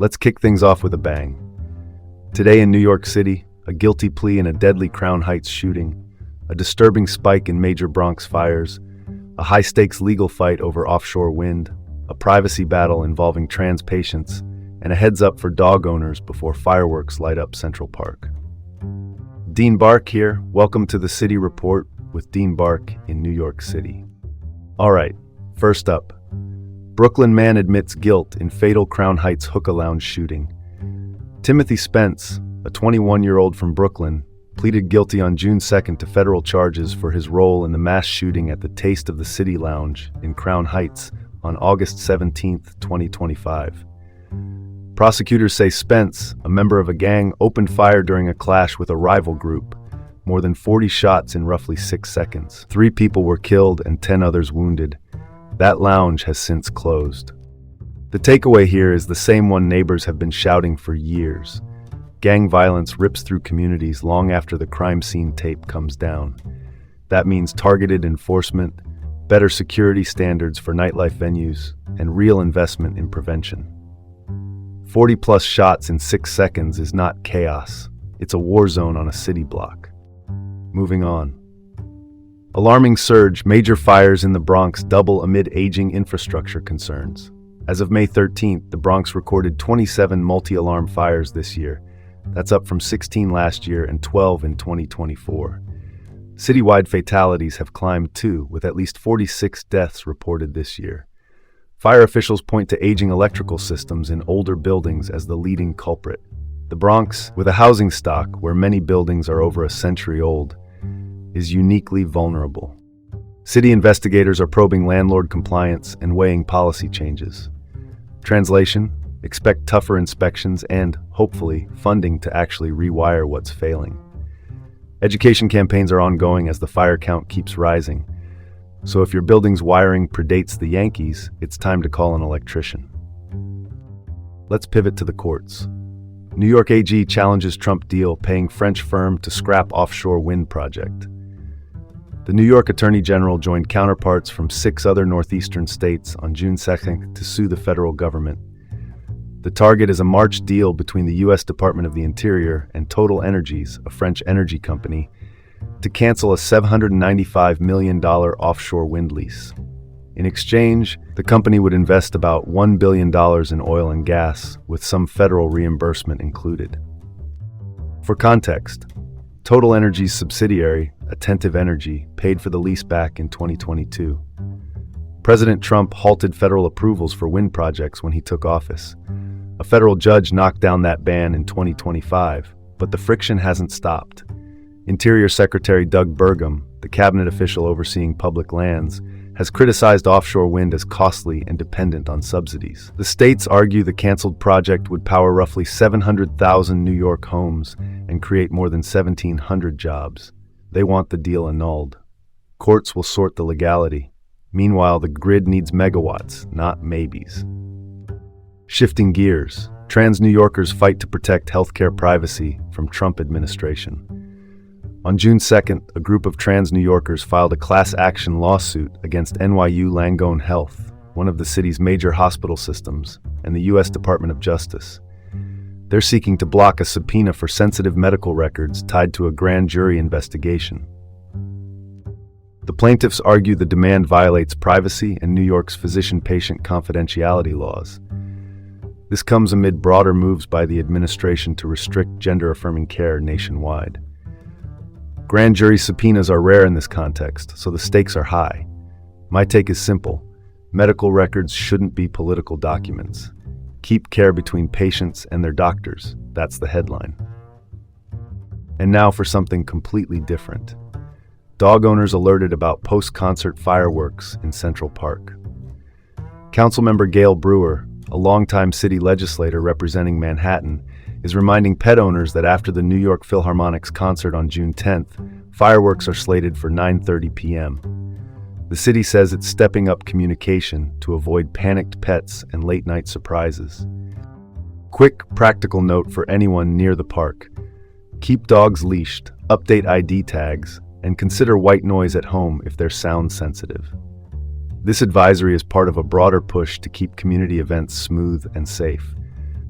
Let's kick things off with a bang. Today in New York City, a guilty plea in a deadly Crown Heights shooting, a disturbing spike in major Bronx fires, a high-stakes legal fight over offshore wind, a privacy battle involving trans patients, and a heads-up for dog owners before fireworks light up Central Park. Dean Bark here. Welcome to the City Report with Dean Bark in New York City. All right, first up. Brooklyn man admits guilt in fatal Crown Heights hookah lounge shooting. Timothy Spence, a 21-year-old from Brooklyn, pleaded guilty on June 2nd to federal charges for his role in the mass shooting at the Taste of the City Lounge in Crown Heights on August 17, 2025. Prosecutors say Spence, a member of a gang, opened fire during a clash with a rival group. More than 40 shots in roughly 6 seconds. 3 people were killed and 10 others wounded. That lounge has since closed. The takeaway here is the same one neighbors have been shouting for years. Gang violence rips through communities long after the crime scene tape comes down. That means targeted enforcement, better security standards for nightlife venues, and real investment in prevention. 40-plus shots in 6 seconds is not chaos. It's a war zone on a city block. Moving on. Alarming surge, major fires in the Bronx double amid aging infrastructure concerns. As of May 13th, the Bronx recorded 27 multi-alarm fires this year. That's up from 16 last year and 12 in 2024. Citywide fatalities have climbed too, with at least 46 deaths reported this year. Fire officials point to aging electrical systems in older buildings as the leading culprit. The Bronx, with a housing stock where many buildings are over a century old, is uniquely vulnerable. City investigators are probing landlord compliance and weighing policy changes. Translation: expect tougher inspections and, hopefully, funding to actually rewire what's failing. Education campaigns are ongoing as the fire count keeps rising. So if your building's wiring predates the Yankees, it's time to call an electrician. Let's pivot to the courts. New York AG challenges Trump deal paying French firm to scrap offshore wind project. The New York Attorney General joined counterparts from 6 other northeastern states on June 2nd to sue the federal government. The target is a March deal between the U.S. Department of the Interior and Total Energies, a French energy company, to cancel a $795 million offshore wind lease. In exchange, the company would invest about $1 billion in oil and gas, with some federal reimbursement included. For context, Total Energy's subsidiary, Attentive Energy, paid for the lease back in 2022. President Trump halted federal approvals for wind projects when he took office. A federal judge knocked down that ban in 2025, but the friction hasn't stopped. Interior Secretary Doug Burgum, the cabinet official overseeing public lands, has criticized offshore wind as costly and dependent on subsidies. The states argue the canceled project would power roughly 700,000 New York homes and create more than 1,700 jobs. They want the deal annulled. Courts will sort the legality. Meanwhile, the grid needs megawatts, not maybes. Shifting gears, trans New Yorkers fight to protect healthcare privacy from Trump administration. On June 2nd, a group of trans New Yorkers filed a class action lawsuit against NYU Langone Health, one of the city's major hospital systems, and the U.S. Department of Justice. They're seeking to block a subpoena for sensitive medical records tied to a grand jury investigation. The plaintiffs argue the demand violates privacy and New York's physician-patient confidentiality laws. This comes amid broader moves by the administration to restrict gender-affirming care nationwide. Grand jury subpoenas are rare in this context, so the stakes are high. My take is simple. Medical records shouldn't be political documents. Keep care between patients and their doctors. That's the headline. And now for something completely different. Dog owners alerted about post-concert fireworks in Central Park. Councilmember Gail Brewer, a longtime city legislator representing Manhattan, is reminding pet owners that after the New York Philharmonic's concert on June 10th, fireworks are slated for 9:30 p.m. The city says it's stepping up communication to avoid panicked pets and late-night surprises. Quick, practical note for anyone near the park. Keep dogs leashed, update ID tags, and consider white noise at home if they're sound sensitive. This advisory is part of a broader push to keep community events smooth and safe.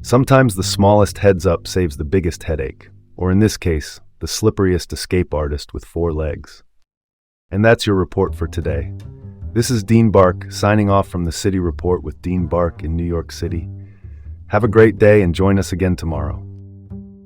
Sometimes the smallest heads up saves the biggest headache, or in this case, the slipperiest escape artist with 4 legs. And that's your report for today. This is Dean Bark, signing off from the City Report with Dean Bark in New York City. Have a great day and join us again tomorrow.